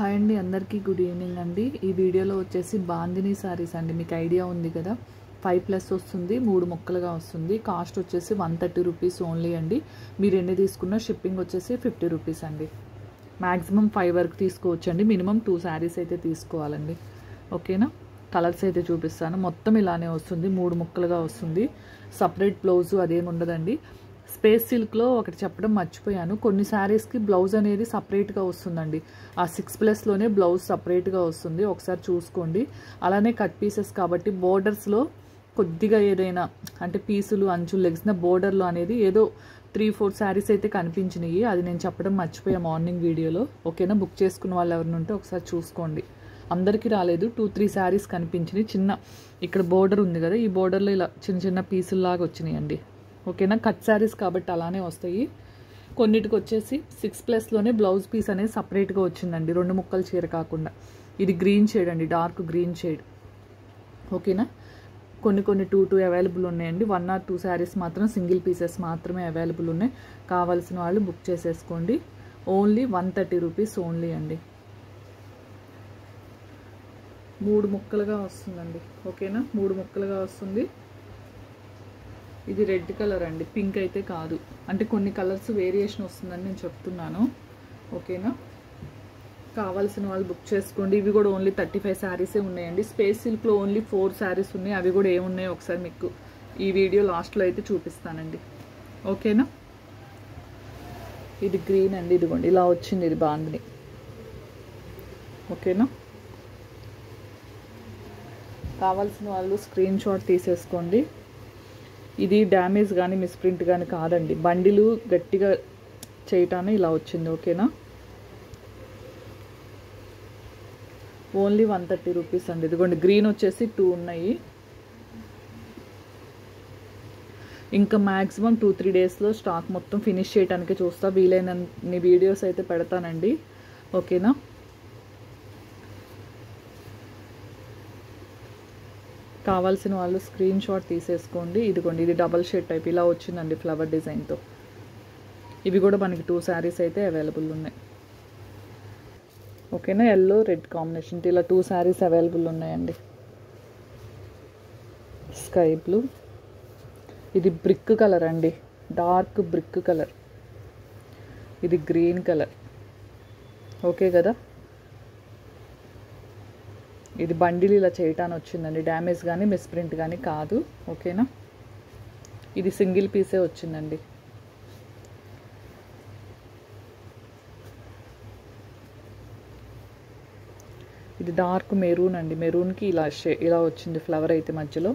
Hi అండి, అందరికీ good evening అండి. ఈ వీడియోలో వచ్చేసి బాందిని సారీస్ అండి. మీకు ఐడియా ఉంది కదా, 5+ వస్తుంది, 3 ముక్కలుగా వస్తుంది. కాస్ట్ వచ్చేసి 130 రూపీస్ ఓన్లీ అండి. మీరు ఎన్ని తీసుకున్నా షిప్పింగ్ వచ్చేసి 50 రూపీస్ అండి. మ్యాక్సిమం 5 వరకు తీసుకోవచ్చండి. మినిమం 2 శారీస్ అయితే తీసుకోవాలండి. ఓకేనా. కలర్స్ అయితే చూపిస్తాను. మొత్తం ఇలానే వస్తుంది, 3 ముక్కలుగా వస్తుంది. సపరేట్ బ్లౌజు అదేమి ఉండదండి. స్పేస్ సిల్క్లో ఒకటి చెప్పడం మర్చిపోయాను, కొన్ని శారీస్కి బ్లౌజ్ అనేది సపరేట్గా వస్తుందండి. ఆ 6+లోనే బ్లౌజ్ సపరేట్గా వస్తుంది, ఒకసారి చూసుకోండి. అలానే కట్ పీసెస్ కాబట్టి బోర్డర్స్లో కొద్దిగా ఏదైనా అంటే పీసులు అంచులు లెగ్స్న బోర్డర్లో అనేది ఏదో 3-4 శారీస్ అయితే కనిపించినాయి. అది నేను చెప్పడం మర్చిపోయా మార్నింగ్ వీడియోలో. ఓకేనా. బుక్ చేసుకున్న వాళ్ళు ఎవరిని ఉంటే ఒకసారి చూసుకోండి. అందరికీ రాలేదు, 2-3 శారీస్ కనిపించినాయి. చిన్న ఇక్కడ బోర్డర్ ఉంది కదా, ఈ బోర్డర్లో ఇలా చిన్న చిన్న పీసుల్లాగా వచ్చినాయండి. ఓకేనా. కట్ శారీస్ కాబట్టి అలానే వస్తాయి. కొన్నిటికి వచ్చేసి 6+లోనే బ్లౌజ్ పీస్ అనేది సపరేట్గా వచ్చిందండి, 2 ముక్కలు చీర కాకుండా. ఇది గ్రీన్ షేడ్ అండి, డార్క్ గ్రీన్ షేడ్. ఓకేనా. కొన్ని 2 అవైలబుల్ ఉన్నాయండి. 1 or 2 శారీస్ మాత్రం సింగిల్ పీసెస్ మాత్రమే అవైలబుల్ ఉన్నాయి. కావాల్సిన వాళ్ళు బుక్ చేసేసుకోండి. ఓన్లీ 130 రూపీస్ ఓన్లీ అండి. 3 ముక్కలుగా వస్తుందండి. ఓకేనా. 3 ముక్కలుగా వస్తుంది. ఇది రెడ్ కలర్ అండి, పింక్ అయితే కాదు. అంటే కొన్ని కలర్స్ వేరియేషన్ వస్తుందని నేను చెప్తున్నాను. ఓకేనా. కావాల్సిన వాళ్ళు బుక్ చేసుకోండి. ఇవి కూడా ఓన్లీ 35 శారీసే ఉన్నాయండి. స్పేస్ సిల్క్లో ఓన్లీ 4 శారీస్ ఉన్నాయి. అవి కూడా ఏమున్నాయో ఒకసారి మీకు ఈ వీడియో లాస్ట్లో అయితే చూపిస్తానండి. ఓకేనా. ఇది గ్రీన్ అండి, ఇదిగోండి ఇలా వచ్చింది. ఇది బాందిని. ఓకేనా. కావాల్సిన వాళ్ళు స్క్రీన్ షాట్ తీసేసుకోండి. ఇది డ్యామేజ్ కానీ మిస్ప్రింట్ కానీ కాదండి, బండిలు గట్టిగా చేయటానే ఇలా వచ్చింది. ఓకేనా. ఓన్లీ 130 రూపీస్ అండి. ఇదిగోండి గ్రీన్ వచ్చేసి 2 ఉన్నాయి. ఇంకా మ్యాక్సిమం 2-3 డేస్లో స్టాక్ మొత్తం ఫినిష్ చేయడానికి చూస్తా. వీలైనన్ని వీడియోస్ అయితే పెడతానండి. ఓకేనా. కావాల్సిన వాళ్ళు స్క్రీన్ షాట్ తీసేసుకోండి. ఇదిగోండి ఇది డబల్ షేడ్ టైప్ ఇలా వచ్చిందండి ఫ్లవర్ డిజైన్తో. ఇవి కూడా మనకి 2 శారీస్ అయితే అవైలబుల్ ఉన్నాయి. ఓకేనా. ఎల్లో రెడ్ కాంబినేషన్ ఇలా 2 శారీస్ అవైలబుల్ ఉన్నాయండి. స్కై బ్లూ, ఇది బ్రిక్ కలర్ అండి, డార్క్ బ్రిక్ కలర్. ఇది గ్రీన్ కలర్. ఓకే కదా. ఇది బండిల్ ఇలా చేయటాన్ని వచ్చిందండి, డ్యామేజ్ కానీ మిస్ప్రింట్ కానీ కాదు. ఓకేనా. ఇది సింగిల్ పీసే వచ్చిందండి. ఇది డార్క్ మెరూన్ అండి, మెరూన్కి ఇలా వచ్చింది ఫ్లవర్ అయితే మధ్యలో.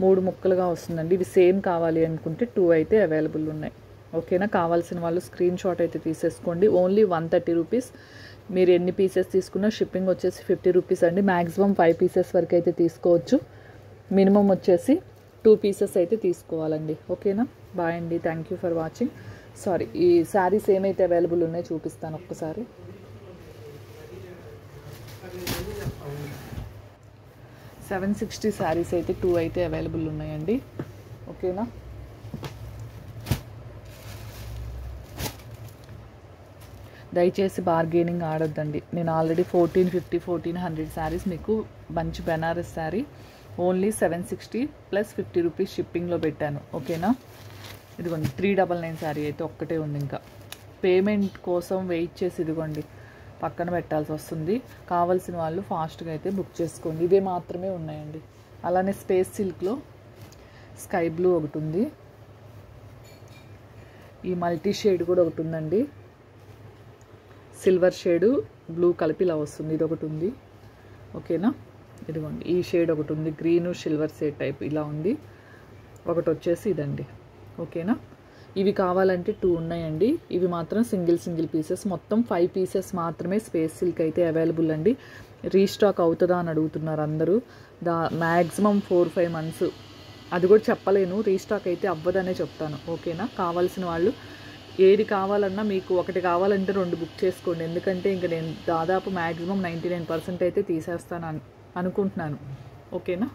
3 ముక్కలుగా వస్తుందండి. ఇవి సేమ్ కావాలి అనుకుంటే 2 అయితే అవైలబుల్ ఉన్నాయి. ఓకేనా. కావాల్సిన వాళ్ళు స్క్రీన్ షాట్ అయితే తీసేసుకోండి. Only 130 rupees. మీరు ఎన్ని పీసెస్ తీసుకున్నా షిప్పింగ్ వచ్చేసి 50 రూపీస్ అండి. మ్యాక్సిమం 5 పీసెస్ వరకు అయితే తీసుకోవచ్చు. మినిమం వచ్చేసి 2 పీసెస్ అయితే తీసుకోవాలండి. ఓకేనా. బాయ్ అండి. Thank you for watching. Sorry, ఈ శారీస్ ఏమైతే అవైలబుల్ ఉన్నాయో చూపిస్తాను ఒక్కసారి. 760 శారీస్ అయితే 2 అయితే అవైలబుల్ ఉన్నాయండి. ఓకేనా. దయచేసి బార్గెనింగ్ ఆడొద్దండి. నేను ఆల్రెడీ 1450, 1400 శారీస్ మీకు మంచి బెనారస్ శారీ ఓన్లీ 760 + 50 రూపీస్ షిప్పింగ్లో పెట్టాను. ఓకేనా. ఇదిగోండి 399 శారీ అయితే ఒక్కటే ఉంది. ఇంకా పేమెంట్ కోసం వెయిట్ చేసి ఇదిగోండి పక్కన పెట్టాల్సి వస్తుంది. కావాల్సిన వాళ్ళు ఫాస్ట్గా అయితే బుక్ చేసుకోండి. ఇవే మాత్రమే ఉన్నాయండి. అలానే స్పేస్ సిల్క్లో స్కై బ్లూ ఒకటి ఉంది. ఈ మల్టీ షేడ్ కూడా ఒకటి ఉందండి, సిల్వర్ షేడు బ్లూ కలిపి ఇలా వస్తుంది. ఇది ఒకటి ఉంది. ఓకేనా. ఇదిగోండి ఈ షేడ్ ఒకటి ఉంది, గ్రీను సిల్వర్ షేడ్ టైప్ ఇలా ఉంది. ఒకటి వచ్చేసి ఇదండి. ఓకేనా. ఇవి కావాలంటే 2 ఉన్నాయండి. ఇవి మాత్రం సింగిల్ పీసెస్. మొత్తం 5 పీసెస్ మాత్రమే స్పేస్ సిల్క్ అయితే అవైలబుల్ అండి. రీస్టాక్ అవుతుందా అని అడుగుతున్నారు అందరూ. మ్యాక్సిమం 4-5 మంత్స్, అది కూడా చెప్పలేను. రీస్టాక్ అయితే అవ్వదనే చెప్తాను. ఓకేనా. కావాల్సిన వాళ్ళు ఏది కావాలన్నా, మీకు ఒకటి కావాలంటే 2 బుక్ చేసుకోండి. ఎందుకంటే ఇంక నేను దాదాపు మ్యాక్సిమం 99% అయితే తీసేస్తాను అనుకుంటున్నాను. ఓకేనా.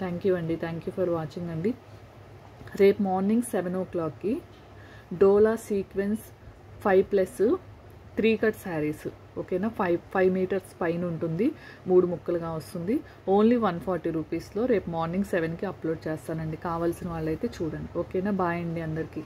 థ్యాంక్ యూ అండి. థ్యాంక్ యూ ఫర్ వాచింగ్ అండి. రేపు మార్నింగ్ 7 o'clockకి డోలా సీక్వెన్స్ 5+ 3 కట్ శారీస్ ఓకేనా. 5 మీటర్స్ పైన ఉంటుంది, 3 ముక్కలుగా వస్తుంది. ఓన్లీ 140 రూపీస్లో రేపు మార్నింగ్ 7కి అప్లోడ్ చేస్తానండి. కావాల్సిన వాళ్ళైతే చూడండి. ఓకేనా. బాయ్ అండి అందరికీ.